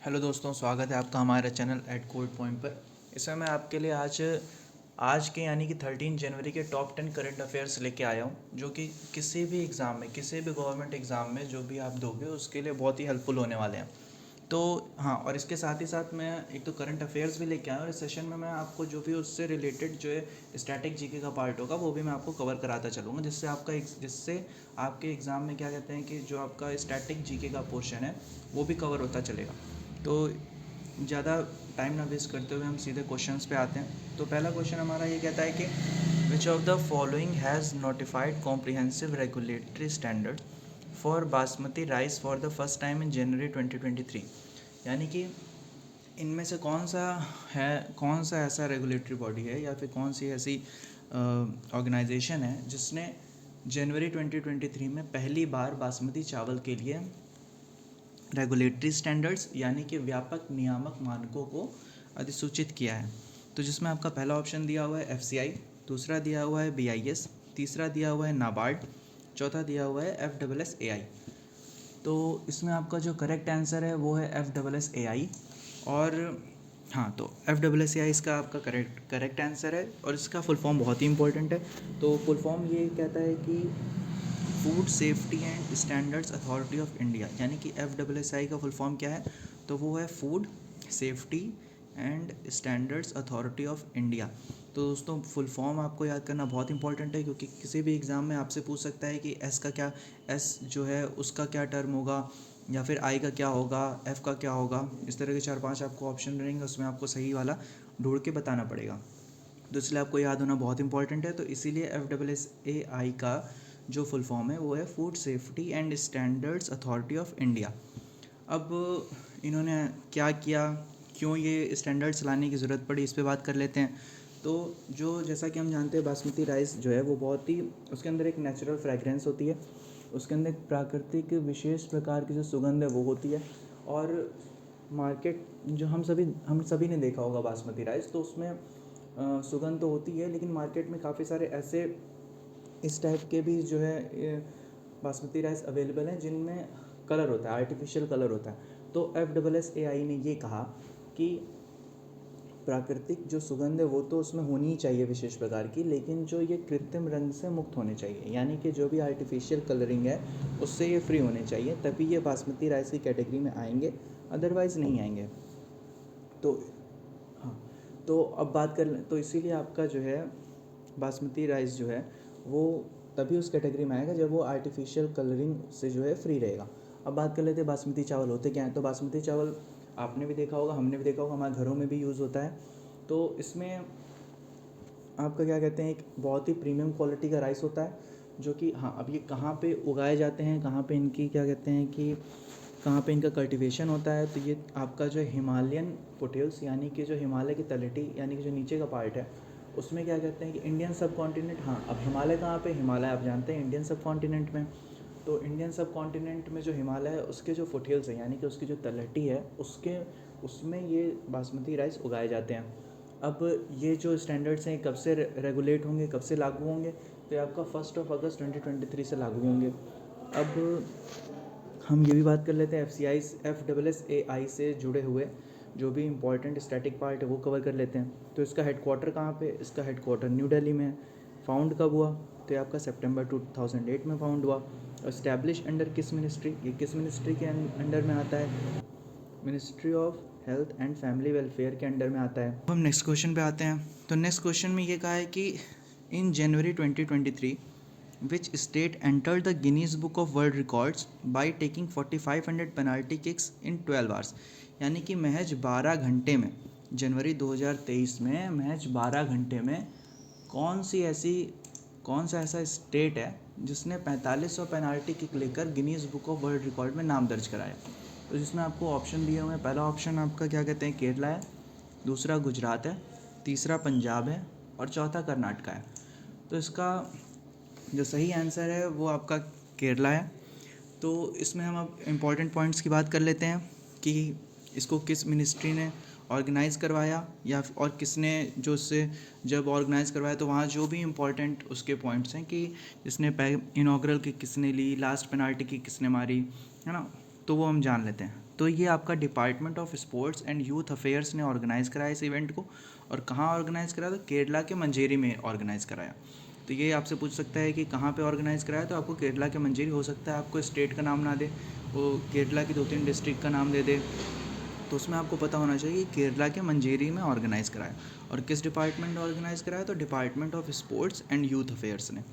Hello दोस्तों, स्वागत है आपका हमारे चैनल एट कोड पॉइंट पर। इसमें मैं आपके लिए आज के यानी कि 13 जनवरी के टॉप 10 करंट अफेयर्स लेके आया हूँ, जो कि किसी भी एग्ज़ाम में, किसी भी गवर्नमेंट एग्ज़ाम में जो भी आप दोगे उसके लिए बहुत ही हेल्पफुल होने वाले हैं। तो हाँ, और इसके साथ ही साथ मैं एक तो करंट अफेयर्स भी लेके आया हूँ, और इस सेशन में मैं आपको जो भी उससे रिलेटेड जो है स्टैटिक जीके का पार्ट होगा वो भी मैं आपको कवर कराता चलूँगा, जिससे आपके एग्ज़ाम में क्या कहते हैं कि जो आपका स्टैटिक जीके का पोर्शन है वो भी कवर होता चलेगा। तो ज़्यादा टाइम ना वेस्ट करते हुए हम सीधे क्वेश्चंस पे आते हैं। तो पहला क्वेश्चन हमारा ये कहता है कि which of the following has notified comprehensive regulatory standard for basmati rice for the first time in January 2023। यानी कि इनमें से कौन सा ऐसा रेगुलेटरी बॉडी है या फिर कौन सी ऐसी ऑर्गेनाइजेशन है जिसने जनवरी 2023 में पहली बार बासमती चावल के लिए रेगुलेटरी स्टैंडर्ड्स यानी कि व्यापक नियामक मानकों को अधिसूचित किया है। तो जिसमें आपका पहला ऑप्शन दिया हुआ है एफसीआई, दूसरा दिया हुआ है बीआईएस, तीसरा दिया हुआ है नाबार्ड, चौथा दिया हुआ है एफडब्ल्यूएसएआई। तो इसमें आपका जो करेक्ट आंसर है वो है एफडब्ल्यूएसएआई। और हाँ, तो एफडब्ल्यूएसएआई इसका आपका करेक्ट आंसर है, और इसका फुल फॉर्म बहुत ही इंपॉर्टेंट है। तो फुल फॉर्म ये कहता है कि food safety and standards authority of India, यानी कि एफडब्ल्यूएसआई का फुल फॉर्म क्या है, तो वो है food safety and standards authority of India. तो दोस्तों, फुल फॉर्म आपको याद करना बहुत इंपॉर्टेंट है, क्योंकि किसी भी एग्ज़ाम में आपसे पूछ सकता है कि एस जो है उसका क्या टर्म होगा, या फिर आई का क्या होगा, एफ़ का क्या होगा। इस तरह के 4-5 आपको ऑप्शन रहेंगे, उसमें आपको सही वाला ढूंढ के बताना पड़ेगा। तो इसलिए आपको याद होना बहुत इंपॉर्टेंट है। तो इसीलिए एफडब्ल्यूएसएआई का जो फुल फॉर्म है वो है food safety and standards authority of India. अब इन्होंने क्या किया, क्यों ये स्टैंडर्ड्स लाने की ज़रूरत पड़ी, इस पे बात कर लेते हैं। तो जो जैसा कि हम जानते हैं, बासमती राइस जो है वो बहुत ही, उसके अंदर एक नेचुरल फ्रेगरेंस होती है, उसके अंदर एक प्राकृतिक विशेष प्रकार की जो सुगंध है वो होती है। और मार्केट जो हम सभी ने देखा होगा बासमती राइस, तो उसमें सुगंध तो होती है, लेकिन मार्केट में काफ़ी सारे ऐसे इस टाइप के भी जो है बासमती राइस अवेलेबल हैं जिनमें कलर होता है, आर्टिफिशियल कलर होता है। तो एफडब्ल्यूएसएआई ने ये कहा कि प्राकृतिक जो सुगंध है वो तो उसमें होनी ही चाहिए विशेष प्रकार की, लेकिन जो ये कृत्रिम रंग से मुक्त होने चाहिए, यानी कि जो भी आर्टिफिशियल कलरिंग है उससे ये फ्री होने चाहिए, तभी ये बासमती राइस की कैटेगरी में आएंगे, अदरवाइज़ नहीं आएंगे। तो हाँ, तो अब बात कर लें, तो इसीलिए आपका जो है बासमती राइस जो है वो तभी उस कैटेगरी में आएगा जब वो आर्टिफिशियल कलरिंग से जो है फ्री रहेगा। अब बात कर लेते हैं बासमती चावल होते क्या हैं। तो बासमती चावल आपने भी देखा होगा, हमने भी देखा होगा, हमारे घरों में भी यूज़ होता है। तो इसमें आपका क्या कहते हैं, एक बहुत ही प्रीमियम क्वालिटी का राइस होता है, जो कि हाँ, अब ये कहाँ पे उगाए जाते हैं, कहाँ पे इनकी क्या कहते हैं कि कहाँ पे इनका कल्टीवेशन होता है। तो ये आपका जो हिमालयन फुटहिल्स, यानी कि जो हिमालय की तलहटी, यानी कि जो नीचे का पार्ट है, उसमें क्या कहते हैं कि इंडियन सब कॉन्टिनेंट। हाँ, अब हिमालय कहाँ पे, हिमालय आप जानते हैं इंडियन सब कॉन्टिनेंट में। तो इंडियन सब कॉन्टिनेंट में जो हिमालय है उसके जो फुटहिल्स हैं, यानी कि उसकी जो तलहटी है, उसमें ये बासमती राइस उगाए जाते हैं। अब ये जो स्टैंडर्ड्स हैं कब से रेगुलेट होंगे, कब से लागू होंगे, तो ये आपका 1 अगस्त 2023 से लागू होंगे। अब हम ये भी बात कर लेते हैं एफडब्ल्यूएसएआई से जुड़े हुए जो भी इंपॉर्टेंट स्टैटिक पार्ट है वो कवर कर लेते हैं। तो इसका हेडक्वार्टर कहाँ पे, इसका हेडक्वार्टर न्यू दिल्ली में है। फाउंड कब हुआ, तो ये आपका सितंबर 2008 में फाउंड हुआ। इस्टेब्लिश अंडर किस मिनिस्ट्री, ये किस मिनिस्ट्री के अंडर में आता है, ministry of health and family welfare के अंडर में आता है। हम नेक्स्ट क्वेश्चन पे आते हैं। तो नेक्स्ट क्वेश्चन में ये कहा है कि इन January 2023 which state entered the Guinness Book of World Records by taking 4500 penalty kicks in 12 hours। यानी कि महज 12 घंटे में, जनवरी 2023 में महज 12 घंटे में कौन सा ऐसा स्टेट है जिसने 4500 पेनाल्टी किक लेकर Guinness book of world record में नाम दर्ज कराया। तो जिसमें आपको ऑप्शन दिए हुए हैं, पहला ऑप्शन आपका क्या कहते हैं केरला है, दूसरा गुजरात है, तीसरा पंजाब है, और चौथा कर्नाटका है। तो इसका जो सही आंसर है वो आपका केरला है। तो इसमें हम अब इम्पॉर्टेंट पॉइंट्स की बात कर लेते हैं कि इसको किस मिनिस्ट्री ने ऑर्गेनाइज़ करवाया, और किसने जो उससे जब ऑर्गेनाइज़ करवाया, तो वहाँ जो भी इम्पोर्टेंट उसके पॉइंट्स हैं कि इसने इनॉग्रल की किसने ली, लास्ट पेनाल्टी की किसने मारी, है ना। तो वो हम जान लेते हैं। तो ये आपका department of sports and youth affairs ने ऑर्गेनाइज़ कराया इस इवेंट को। और कहाँ ऑर्गेनाइज़ कराया? तो केरला के मंजेरी में ऑर्गेनाइज़ कराया। तो ये आपसे पूछ सकता है कि कहाँ पे ऑर्गेनाइज़ कराया, तो आपको केरला के मंजेरी, हो सकता है आपको स्टेट का नाम ना दे, वो केरला की 2-3 डिस्ट्रिक्ट का नाम दे दे, तो उसमें आपको पता होना चाहिए कि केरला के मंजेरी में ऑर्गेनाइज़ कराया। और किस डिपार्टमेंट ने ऑर्गेनाइज़ कराया? तो department of sports and youth affairs ने।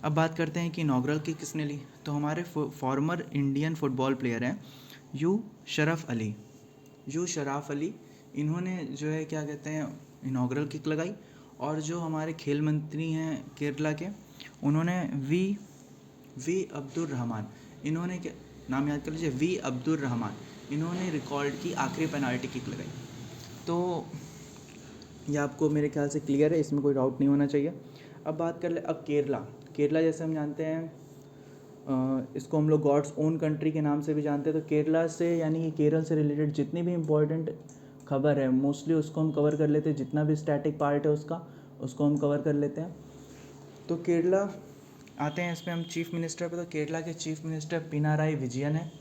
अब बात करते हैं कि इनॉग्रल की किसने ली। तो हमारे फॉर्मर इंडियन फुटबॉल प्लेयर हैं यू शराफ अली, इन्होंने जो है क्या कहते हैं इनॉग्रल किक लगाई। और जो हमारे खेल मंत्री हैं केरला के, उन्होंने वी अब्दुल रहमान, इन्होंने क्या नाम याद कर लीजिए, वी अब्दुल रहमान, इन्होंने रिकॉर्ड की आखिरी पेनाल्टी किक लगाई। तो ये आपको मेरे ख्याल से क्लियर है, इसमें कोई डाउट नहीं होना चाहिए। अब बात कर ले, अब केरला जैसे हम जानते हैं, इसको हम लोग गॉड्स ओन कंट्री के नाम से भी जानते हैं। तो केरला से यानी कि केरल से रिलेटेड जितनी भी इम्पोर्टेंट खबर है मोस्टली उसको हम कवर कर लेते हैं, जितना भी स्टैटिक पार्ट है उसको हम कवर कर लेते हैं। तो केरला आते हैं इसमें हम चीफ़ मिनिस्टर पे। तो केरला के चीफ़ मिनिस्टर पिनाराई विजयन है।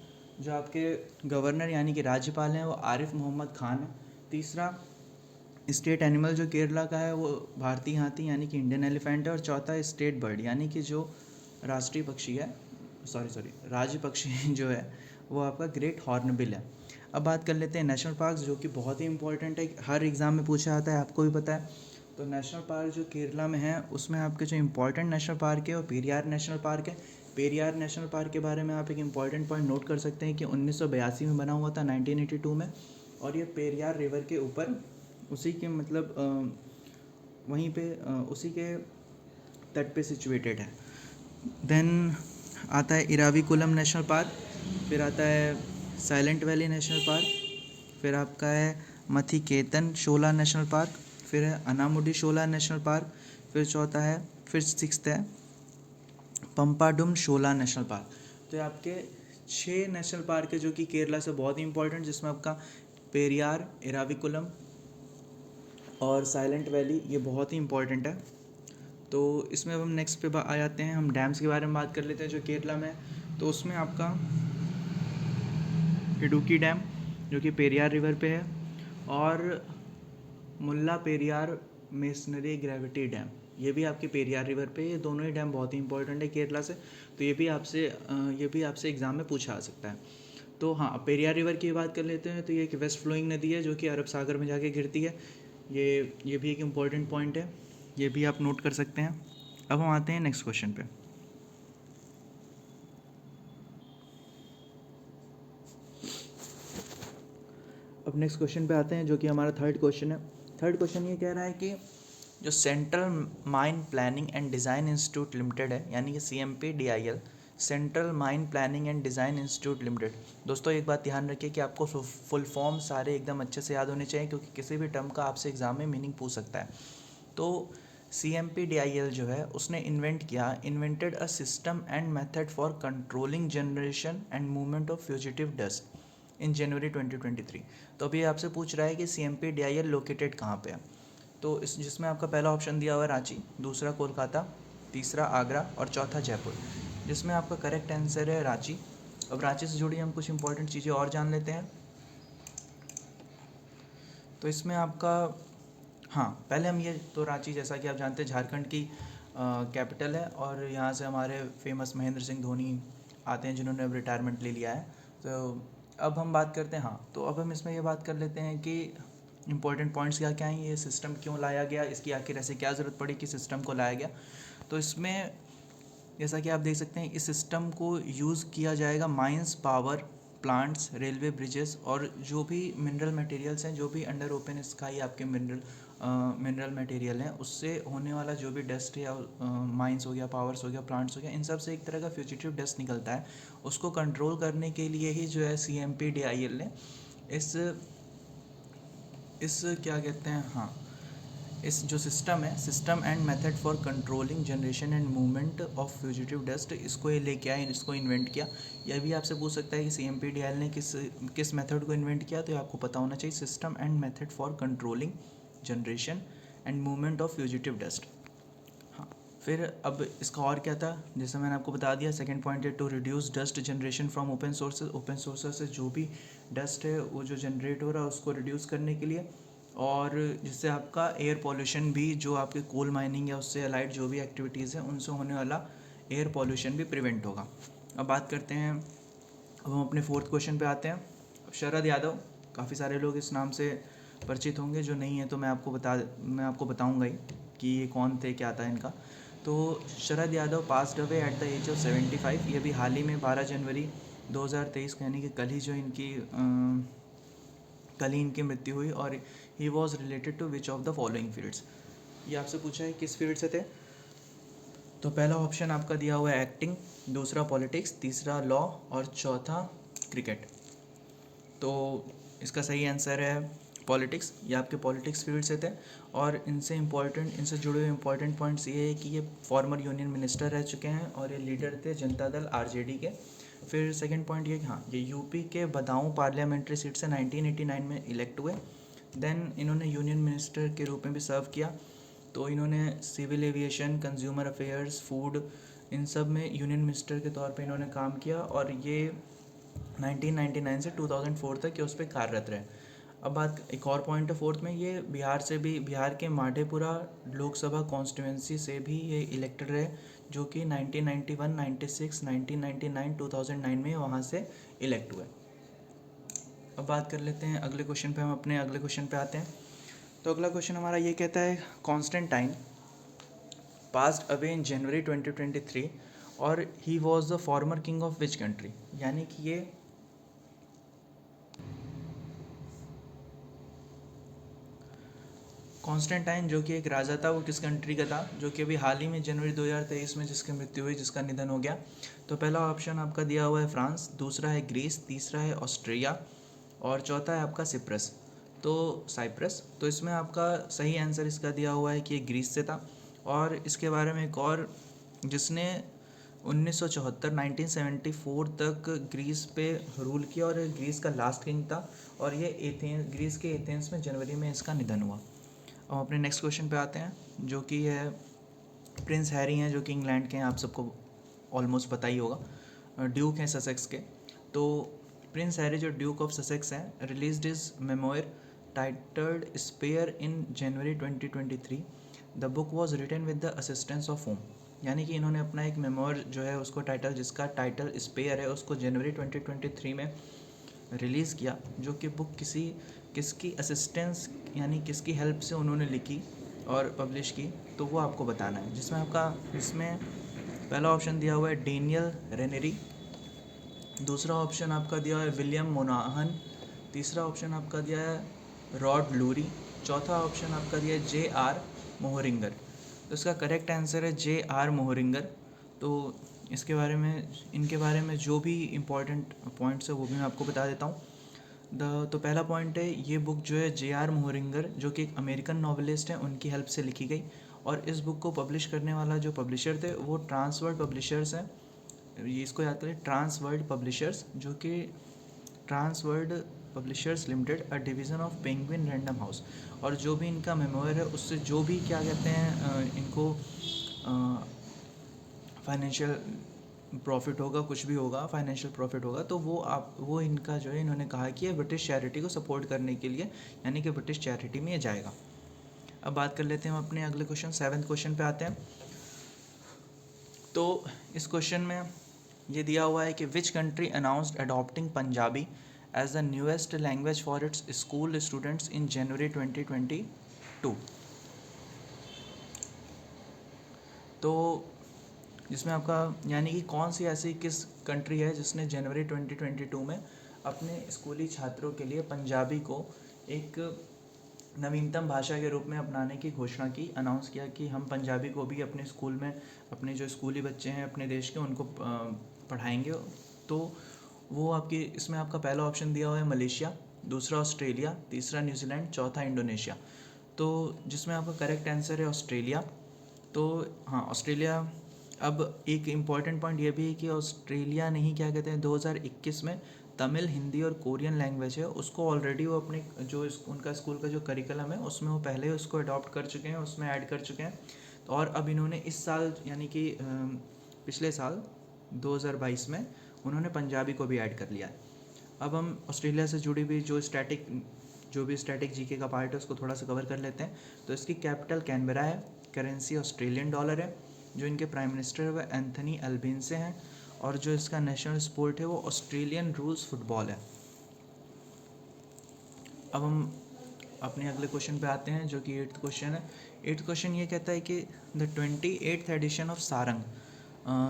जो आपके गवर्नर यानी कि राज्यपाल हैं वो आरिफ मोहम्मद खान है। तीसरा स्टेट एनिमल जो केरला का है वो भारतीय हाथी यानी कि इंडियन एलिफेंट है। और चौथा स्टेट बर्ड यानी कि जो राष्ट्रीय पक्षी है, राज्य पक्षी जो है वो आपका ग्रेट हॉर्नबिल है। अब बात कर लेते हैं नेशनल पार्क, जो कि बहुत ही इंपॉर्टेंट है, हर एग्ज़ाम में पूछा जाता है, आपको भी पता है। तो नेशनल पार्क जो केरला में है उसमें आपके जो इंपॉर्टेंट नेशनल पार्क है वो पेरियार नेशनल पार्क है। पेरियार नेशनल पार्क के बारे में आप एक इम्पॉर्टेंट पॉइंट नोट कर सकते हैं कि 1982 में बना हुआ था, 1982 में। और ये पेरियार रिवर के ऊपर उसी के मतलब वहीं पे उसी के तट पे सिचुएटेड है। देन आता है इराविकुलम नेशनल पार्क, फिर आता है साइलेंट वैली नेशनल पार्क, फिर आपका है मथिकेतन शोला नेशनल पार्क, फिर है अनामुडी शोला नेशनल पार्क, फिर सिक्स्थ है पंपाडुम शोला नेशनल पार्क। तो ये आपके 6 नेशनल पार्क है जो कि केरला से बहुत ही इंपॉर्टेंट, जिसमें आपका पेरियार, इराविकुलम और साइलेंट वैली ये बहुत ही इंपॉर्टेंट है। तो इसमें अब हम नेक्स्ट पे आ जाते हैं, हम डैम्स के बारे में बात कर लेते हैं जो केरला में। तो उसमें आपका इडुक्की डैम जो कि पेरियार रिवर पे है, और मुल्ला पेरियार मेसनरी ग्रेविटी डैम ये भी आपके पेरियार रिवर पे, ये दोनों ही डैम बहुत ही इंपॉर्टेंट है केरला से। तो ये भी आपसे एग्ज़ाम में पूछा आ सकता है। तो हाँ, पेरियार रिवर की बात कर लेते हैं। तो ये एक वेस्ट फ्लोइंग नदी है जो कि अरब सागर में जाके गिरती है। ये भी एक इम्पॉर्टेंट पॉइंट है, ये भी आप नोट कर सकते हैं। अब हम आते हैं नेक्स्ट क्वेश्चन पे। अब नेक्स्ट क्वेश्चन पे आते हैं जो कि हमारा थर्ड क्वेश्चन है। थर्ड क्वेश्चन ये कह रहा है कि जो central mine planning and design institute limited है यानी कि CMPDIL, central mine planning and design institute limited. दोस्तों एक बात ध्यान रखिए कि आपको फुल फॉर्म सारे एकदम अच्छे से याद होने चाहिए, क्योंकि किसी भी टर्म का आपसे एग्ज़ाम में मीनिंग पूछ सकता है। तो CMPDIL जो है उसने invented a system and method for controlling generation and movement of fugitive dust in January 2023। तो अभी आपसे पूछ रहा है कि CMPDIL लोकेटेड कहाँ पे है। तो इस जिसमें आपका पहला ऑप्शन दिया हुआ है रांची, दूसरा कोलकाता, तीसरा आगरा और चौथा जयपुर, जिसमें आपका करेक्ट आंसर है रांची। अब रांची से जुड़ी हम कुछ इंपॉर्टेंट चीज़ें और जान लेते हैं। तो इसमें आपका हाँ, पहले हम ये तो रांची जैसा कि आप जानते हैं झारखंड की कैपिटल है, और यहाँ से हमारे फेमस महेंद्र सिंह धोनी आते हैं जिन्होंने अब रिटायरमेंट ले लिया है। तो अब हम बात करते हैं, हाँ, तो अब हम इसमें ये बात कर लेते हैं कि इंपॉर्टेंट पॉइंट्स क्या क्या हैं, ये सिस्टम क्यों लाया गया, इसकी आखिर ऐसे क्या ज़रूरत पड़ी कि सिस्टम को लाया गया। तो इसमें जैसा कि आप देख सकते हैं इस सिस्टम को यूज़ किया जाएगा mines, power plants, railway bridges और जो भी मिनरल मटेरियल्स हैं, जो भी अंडर ओपन स्काई आपके मिनरल मटेरियल हैं, उससे होने वाला जो भी डस्ट या माइंस हो गया, पावर्स हो गया, प्लांट्स हो गया, इन सब से एक तरह का फ्यूजिटिव डस्ट निकलता है। उसको कंट्रोल करने के लिए ही जो है CMPDIL ने इस क्या कहते हैं, हाँ, इस जो सिस्टम है, system and method for controlling generation and movement of fugitive dust, इसको ये लेके आए, इसको इन्वेंट किया। यह भी आपसे पूछ सकता है कि CMPDIL ने किस मेथड को इन्वेंट किया, तो ये आपको पता होना चाहिए, system and method for controlling generation and movement of fugitive dust. हाँ, फिर अब इसका और क्या था, जैसे मैंने आपको बता दिया। सेकंड पॉइंट है to reduce dust generation from open sources. Open sources से जो भी डस्ट है वो जो जनरेट हो रहा है उसको रिड्यूस करने के लिए, और जिससे आपका एयर पॉल्यूशन भी, जो आपके कोल माइनिंग या उससे अलाइड जो भी एक्टिविटीज़ हैं उनसे होने वाला एयर पॉल्यूशन भी प्रिवेंट होगा। अब बात करते हैं, अब हम अपने फोर्थ क्वेश्चन पे आते हैं। अब शरद यादव, काफ़ी सारे लोग इस नाम से परिचित होंगे, जो नहीं है तो मैं आपको बताऊंगा ही कि ये कौन थे, क्या था इनका। तो Sharad Yadav passed away at the age of 75। ये भी हाल ही में 12 जनवरी 2023 को, यानी कि कल ही इनकी मृत्यु हुई। और he was related to which of the following fields. ये आपसे पूछा है किस फील्ड से थे। तो पहला ऑप्शन आपका दिया हुआ है एक्टिंग, दूसरा पॉलिटिक्स, तीसरा लॉ और चौथा क्रिकेट। तो इसका सही आंसर है पॉलिटिक्स। ये आपके पॉलिटिक्स फील्ड से थे, और इनसे जुड़े हुए इंपॉर्टेंट पॉइंट्स ये है कि ये फॉर्मर यूनियन मिनिस्टर रह चुके हैं और ये लीडर थे जनता दल आरजेडी के। फिर सेकंड पॉइंट ये कि हाँ, ये यूपी के बदाऊं पार्लियामेंट्री सीट से 1989 में इलेक्ट हुए। देन इन्होंने यूनियन मिनिस्टर के रूप में भी सर्व किया। तो इन्होंने civil aviation, consumer affairs, food, इन सब में यूनियन मिनिस्टर के तौर पे इन्होंने काम किया, और ये 1999 से 2004 तक ये उस पर कार्यरत रहे। अब बात एक और पॉइंट है फोर्थ में, ये बिहार के माधेपुरा लोकसभा कॉन्स्टिट्यूंसी से भी ये इलेक्टेड रहे, जो कि 1991, 96, 1999, 2009 में वहाँ से इलेक्ट हुए। अब बात कर लेते हैं अगले क्वेश्चन पे, हम अपने अगले क्वेश्चन पे आते हैं। तो अगला क्वेश्चन हमारा ये कहता है Constantine passed away in January 2023 और he was the former king of which country. यानी कि ये कॉन्स्टेंटाइन जो कि एक राजा था, वो किस कंट्री का था, जो कि अभी हाल ही में जनवरी 2023 में जिसकी मृत्यु हुई, जिसका निधन हो गया। तो पहला ऑप्शन आपका दिया हुआ है फ्रांस, दूसरा है ग्रीस, तीसरा है ऑस्ट्रिया और चौथा है आपका साइप्रस। तो इसमें आपका सही आंसर इसका दिया हुआ है कि ये ग्रीस से था। और इसके बारे में एक और, जिसने 1974 तक ग्रीस पे रूल किया और ग्रीस का लास्ट किंग था, और ये ग्रीस के एथेंस में जनवरी में इसका निधन हुआ। अब अपने नेक्स्ट क्वेश्चन पे आते हैं, जो कि है प्रिंस हैरी हैं, जो कि इंग्लैंड के हैं, आप सबको ऑलमोस्ट पता ही होगा, ड्यूक हैं ससेक्स के। तो प्रिंस हैरी जो ड्यूक ऑफ ससेक्स हैं released his memoir titled Spare in January 2023। The book was written with the assistance of home. यानी कि इन्होंने अपना एक मेमोयर जो है उसको जिसका टाइटल स्पेयर है, उसको जनवरी 2023 में रिलीज़ किया, जो कि बुक किसकी असिस्टेंस यानी किसकी हेल्प से उन्होंने लिखी और पब्लिश की, तो वो आपको बताना है। इसमें पहला ऑप्शन दिया हुआ है डेनियल रेनेरी, दूसरा ऑप्शन आपका दिया हुआ है विलियम मोनाहन, तीसरा ऑप्शन आपका दिया है रॉड लूरी, चौथा ऑप्शन आपका दिया है JR मोहरिंगर। तो इसका करेक्ट आंसर है JR मोहरिंगर। तो इनके बारे में जो भी इम्पोर्टेंट पॉइंट्स है वो भी मैं आपको बता देता हूँ। तो पहला पॉइंट है, ये बुक जो है JR मोहरिंगर, जो कि एक अमेरिकन नॉवेलिस्ट हैं, उनकी हेल्प से लिखी गई। और इस बुक को पब्लिश करने वाला जो पब्लिशर थे वो ट्रांसवर्ल्ड पब्लिशर्स हैं। ये इसको याद करें, ट्रांसवर्ल्ड पब्लिशर्स, जो कि Trans World publishers limited, a division of penguin random house. और जो भी इनका मेमोयर है उससे जो भी क्या कहते हैं इनको फाइनेंशियल प्रॉफिट होगा, कुछ भी होगा, फाइनेंशियल प्रॉफिट होगा, तो वो इनका जो है, इन्होंने कहा कि ये ब्रिटिश चैरिटी को सपोर्ट करने के लिए, यानी कि ब्रिटिश चैरिटी में ये जाएगा। अब बात कर लेते हैं हम अपने अगले क्वेश्चन, 7th क्वेश्चन पे आते हैं। तो इस क्वेश्चन में ये दिया हुआ है कि which country announced adopting Punjabi as the newest language for its school students in January 2022। तो जिसमें आपका यानी कि कौन सी ऐसी किस कंट्री है जिसने जनवरी 2022 में अपने स्कूली छात्रों के लिए पंजाबी को एक नवीनतम भाषा के रूप में अपनाने की घोषणा की, अनाउंस किया कि हम पंजाबी को भी अपने स्कूल में, अपने जो स्कूली बच्चे हैं अपने देश के, उनको पढ़ाएंगे। तो वो इसमें आपका पहला ऑप्शन दिया हुआ है मलेशिया, दूसरा ऑस्ट्रेलिया, तीसरा न्यूजीलैंड, चौथा इंडोनेशिया। तो जिसमें आपका करेक्ट आंसर है ऑस्ट्रेलिया। तो हाँ, ऑस्ट्रेलिया। अब एक इम्पॉर्टेंट पॉइंट ये भी है कि ऑस्ट्रेलिया ने ही क्या कहते हैं 2021 में तमिल, हिंदी और कोरियन लैंग्वेज है उसको ऑलरेडी वो अपने उनका स्कूल का जो करिकुलम है उसमें वो पहले उसको अडॉप्ट कर चुके हैं, उसमें ऐड कर चुके हैं। और अब इन्होंने इस साल यानी कि पिछले साल 2022 में उन्होंने पंजाबी को भी ऐड कर लिया है। अब हम ऑस्ट्रेलिया से जुड़ी हुई जो भी स्टैटिक जीके का पार्ट है उसको थोड़ा सा कवर कर लेते हैं। तो इसकी कैपिटल कैनबरा है, करेंसी ऑस्ट्रेलियन डॉलर है, जो इनके प्राइम मिनिस्टर है वह एंथनी अल्बेनीज़ हैं, और जो इसका नेशनल स्पोर्ट है वो ऑस्ट्रेलियन रूल्स फुटबॉल है। अब हम अपने अगले क्वेश्चन पे आते हैं, जो कि 8th क्वेश्चन है। 8th क्वेश्चन ये कहता है कि the 28th edition of Sarang,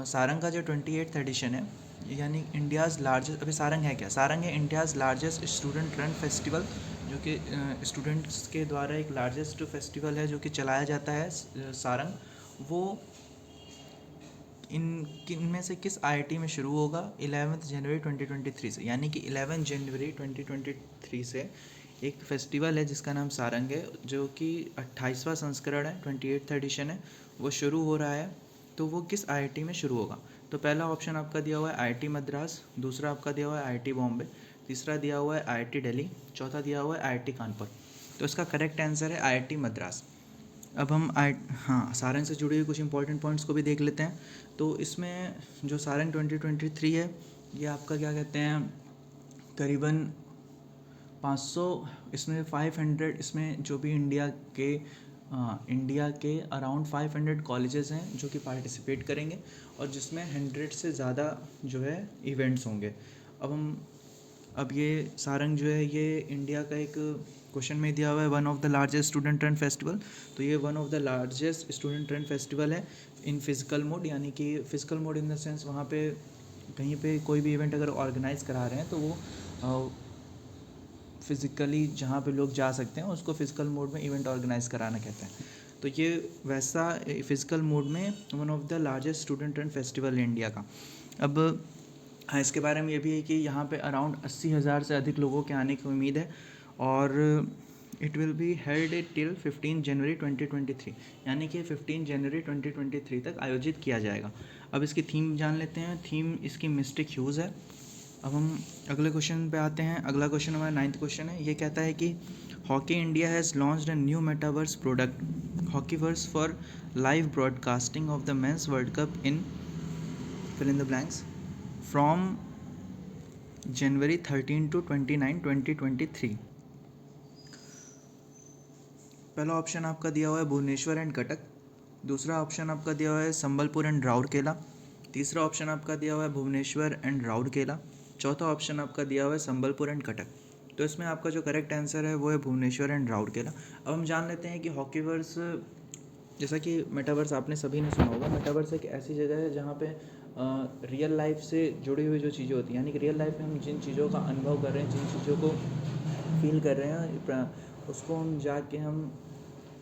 Sarang का जो 28th एडिशन है, यानी इंडियाज़ लार्जेस्ट, अभी सारंग है क्या? सारंग है India's largest student run festival, जो कि स्टूडेंट्स के द्वारा एक लार्जेस्ट फेस्टिवल है जो कि चलाया जाता है सारंग। वो इनमें से किस आईआईटी में शुरू होगा? 11 जनवरी 2023 से, यानी कि 11 जनवरी 2023 से एक फेस्टिवल है जिसका नाम सारंग है, जो कि 28वां संस्करण है, 28th एडिशन है, वो शुरू हो रहा है। तो वो किस आईआईटी में शुरू होगा? तो पहला ऑप्शन आपका दिया हुआ है आईआईटी मद्रास, दूसरा आपका दिया हुआ है आईआईटी बॉम्बे, तीसरा दिया हुआ है आईआईटी दिल्ली, चौथा दिया हुआ है आईआईटी कानपुर। तो इसका करेक्ट आंसर है आईआईटी मद्रास। अब हम सारंग से जुड़े हुए कुछ इंपॉर्टेंट पॉइंट्स को भी देख लेते हैं। तो इसमें जो सारंग 2023 है, ये आपका क्या कहते हैं, करीबन 500, इसमें 500, इसमें जो भी इंडिया के अराउंड 500 कॉलेजेस हैं जो कि पार्टिसिपेट करेंगे, और जिसमें 100 से ज़्यादा जो है इवेंट्स होंगे। अब ये सारंग जो है ये इंडिया का एक क्वेश्चन में दिया हुआ है one of the largest student run festival. तो ये one of the largest student run festival है इन फिजिकल मोड, यानी कि physical mode in the sense वहाँ पे कहीं पे कोई भी इवेंट अगर ऑर्गेनाइज करा रहे हैं तो वो फिज़िकली जहाँ पे लोग जा सकते हैं उसको फिजिकल मोड में इवेंट ऑर्गेनाइज कराना कहते हैं। तो ये वैसा फिजिकल मोड में one of the largest student run festival है इंडिया का। अब हाँ, इसके बारे में ये भी है कि यहाँ पे अराउंड 80,000 से अधिक लोगों के आने की उम्मीद है, और it will be held till 15 जनवरी 2023, यानी कि 15 जनवरी 2023 तक आयोजित किया जाएगा। अब इसकी थीम जान लेते हैं। थीम इसकी मिस्टिक ह्यूज़ है। अब हम अगले क्वेश्चन पे आते हैं। अगला क्वेश्चन हमारा 9th क्वेश्चन है। ये कहता है कि hockey India has launched a new metaverse product, hockeyverse, for live broadcasting of the men's world cup in fill in the blanks from January 13 to 29, 2023। पहला ऑप्शन आपका दिया हुआ है भुवनेश्वर एंड कटक, दूसरा ऑप्शन आपका दिया हुआ है संबलपुर एंड राउरकेला, तीसरा ऑप्शन आपका दिया हुआ है भुवनेश्वर एंड राउरकेला, चौथा ऑप्शन आपका दिया हुआ है संबलपुर एंड कटक। तो इसमें आपका जो करेक्ट आंसर है वो है भुवनेश्वर एंड राउरकेला। अब हम जान लेते हैं कि हॉकीवर्स, जैसा कि मेटावर्स आपने सभी ने सुना होगा, मेटावर्स एक ऐसी जगह है जहाँ पे रियल लाइफ से जुड़ी हुई जो चीज़ें होती हैं, यानी कि रियल लाइफ में हम जिन चीज़ों का अनुभव कर रहे हैं, जिन चीज़ों को फील कर रहे हैं, उसको हम जाके हम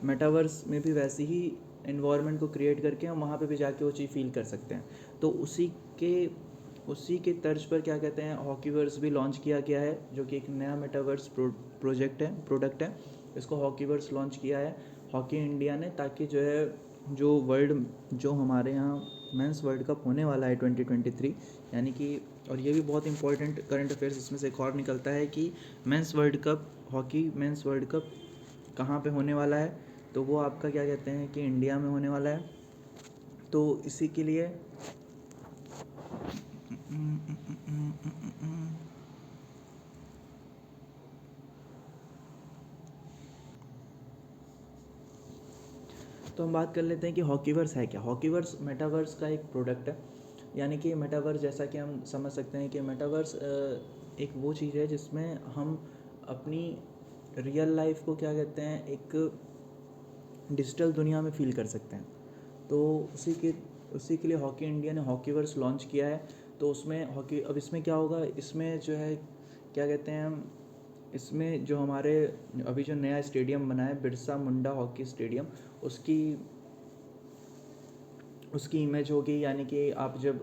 मेटावर्स में भी वैसी ही इन्वायरमेंट को क्रिएट करके हम वहाँ पे भी जाके वो चीज़ फील कर सकते हैं। तो उसी के तर्ज पर क्या कहते हैं, हॉकीवर्स भी लॉन्च किया गया है, जो कि एक नया मेटावर्स प्रोडक्ट है। इसको हॉकीवर्स लॉन्च किया है हॉकी इंडिया ने, ताकि जो है जो हमारे यहाँ मेंस वर्ल्ड कप होने वाला है 2023, यानी कि, और ये भी बहुत इंपॉर्टेंट करंट अफेयर्स इसमें से एक और निकलता है कि हॉकी मेंस वर्ल्ड कप कहाँ पे होने वाला है। तो वो आपका क्या कहते हैं कि इंडिया में होने वाला है। तो इसी के लिए तो हम बात कर लेते हैं कि हॉकीवर्स है क्या। हॉकीवर्स मेटावर्स का एक प्रोडक्ट है, यानी कि मेटावर्स, जैसा कि हम समझ सकते हैं कि मेटावर्स एक वो चीज़ है जिसमें हम अपनी रियल लाइफ को क्या कहते हैं, एक डिजिटल दुनिया में फ़ील कर सकते हैं। तो उसी के लिए हॉकी इंडिया ने हॉकीवर्स लॉन्च किया है। तो उसमें अब इसमें क्या होगा, इसमें जो है क्या कहते हैं हम, इसमें जो हमारे अभी जो नया स्टेडियम बना है बिरसा मुंडा हॉकी स्टेडियम, उसकी इमेज होगी, यानी कि आप जब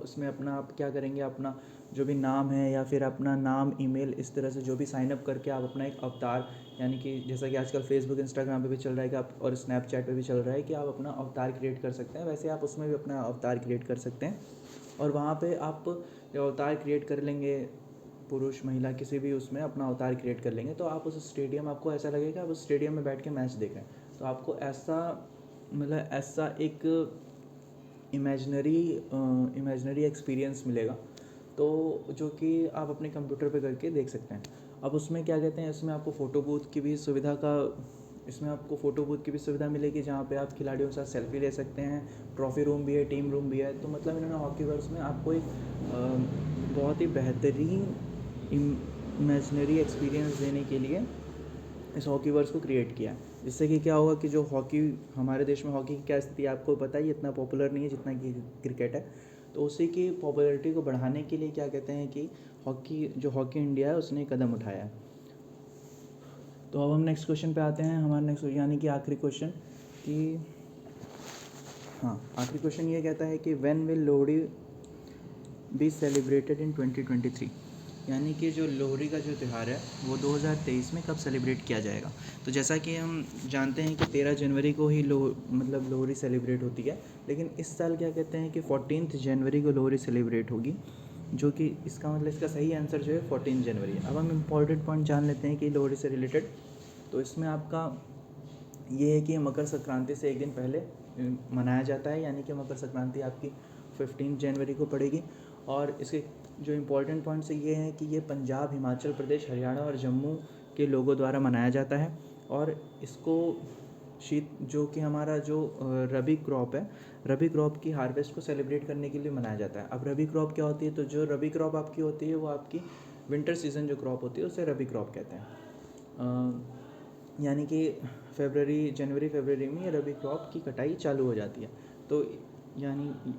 उसमें अपना आप क्या करेंगे, अपना जो भी नाम है या फिर अपना नाम, ईमेल, इस तरह से जो भी साइनअप करके आप अपना एक अवतार, यानी कि जैसा कि आजकल फेसबुक इंस्टाग्राम पे भी चल रहा है कि आप, और स्नैपचैट पे भी चल रहा है कि आप अपना अवतार क्रिएट कर सकते हैं, वैसे आप उसमें भी अपना अवतार क्रिएट कर सकते हैं। और वहाँ पे आप जब अवतार क्रिएट कर लेंगे, पुरुष महिला किसी भी उसमें अपना अवतार क्रिएट कर लेंगे, तो आप उस स्टेडियम, आपको ऐसा लगेगा आप उस स्टेडियम में बैठ के मैच देख रहे हैं। तो आपको ऐसा मतलब ऐसा एक इमेजनरी एक्सपीरियंस मिलेगा, तो जो कि आप अपने कंप्यूटर पे करके देख सकते हैं। अब उसमें क्या कहते हैं, इसमें आपको फ़ोटो बूथ की भी सुविधा मिलेगी, जहाँ पे आप खिलाड़ियों के साथ सेल्फी ले सकते हैं। ट्रॉफी रूम भी है, टीम रूम भी है। तो मतलब इन्होंने हॉकीवर्स में आपको एक बहुत ही बेहतरीन इमेजनरी एक्सपीरियंस देने के लिए इस हॉकीवर्स को क्रिएट किया है। जिससे कि क्या होगा कि जो हॉकी, हमारे देश में हॉकी की क्या स्थिति है आपको पता ही, इतना पॉपुलर नहीं है जितना कि क्रिकेट है। तो उसी की पॉपुलैरिटी को बढ़ाने के लिए क्या कहते हैं कि हॉकी इंडिया है उसने कदम उठाया है। तो अब हम नेक्स्ट क्वेश्चन पे आते हैं। हमारा नेक्स्ट यानी कि आखिरी क्वेश्चन आखिरी क्वेश्चन ये कहता है कि when will Lohri be celebrated in 2023, यानी कि जो लोहड़ी का जो त्यौहार है वो 2023 में कब सेलिब्रेट किया जाएगा। तो जैसा कि हम जानते हैं कि 13 जनवरी को ही लोहड़ी सेलिब्रेट होती है, लेकिन इस साल क्या कहते हैं कि 14 जनवरी को लोहड़ी सेलिब्रेट होगी, जो कि इसका मतलब इसका सही आंसर जो है 14 जनवरी है। अब हम इम्पॉर्टेंट पॉइंट जान लेते हैं कि लोहड़ी से रिलेटेड। तो इसमें आपका ये है कि मकर संक्रांति से एक दिन पहले मनाया जाता है, यानी कि मकर संक्रांति आपकी 15 जनवरी को पड़ेगी। और इसके जो इम्पोर्टेंट पॉइंट्स ये हैं कि ये पंजाब, हिमाचल प्रदेश, हरियाणा और जम्मू के लोगों द्वारा मनाया जाता है। और इसको जो कि हमारा जो रबी क्रॉप है, रबी क्रॉप की हार्वेस्ट को सेलिब्रेट करने के लिए मनाया जाता है। अब रबी क्रॉप क्या होती है, तो जो रबी क्रॉप आपकी होती है वो आपकी विंटर सीजन जो क्रॉप होती है उसे रबी क्रॉप कहते हैं। यानी कि जनवरी फरवरी में रबी क्रॉप की कटाई चालू हो जाती है। तो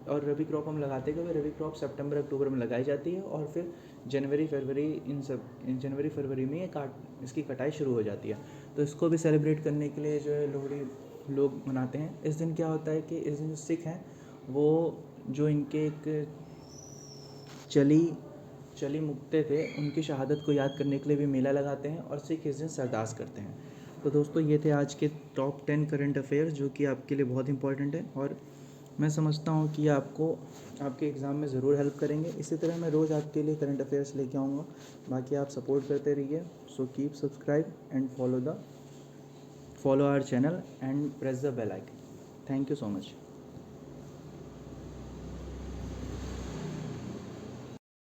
और रबी क्रॉप हम लगाते कब, रबी क्रॉप सितंबर अक्टूबर में लगाई जाती है, और फिर जनवरी फरवरी में इसकी कटाई शुरू हो जाती है। तो इसको भी सेलिब्रेट करने के लिए जो है लोहड़ी लोग मनाते हैं। इस दिन क्या होता है कि इस दिन जो सिख हैं वो जो इनके एक चली मुक्ते थे उनकी शहादत को याद करने के लिए भी मेला लगाते हैं, और सिख इस दिन सरदास करते हैं। तो दोस्तों ये थे आज के टॉप 10 करंट अफेयर्स, जो कि आपके लिए बहुत इंपॉर्टेंट है, और मैं समझता हूँ कि आपको आपके एग्ज़ाम में ज़रूर हेल्प करेंगे। इसी तरह मैं रोज़ आपके लिए करंट अफेयर्स लेके आऊँगा। बाकी आप सपोर्ट करते रहिए। So keep subscribe and follow our channel and press the bell icon. Thank you so much.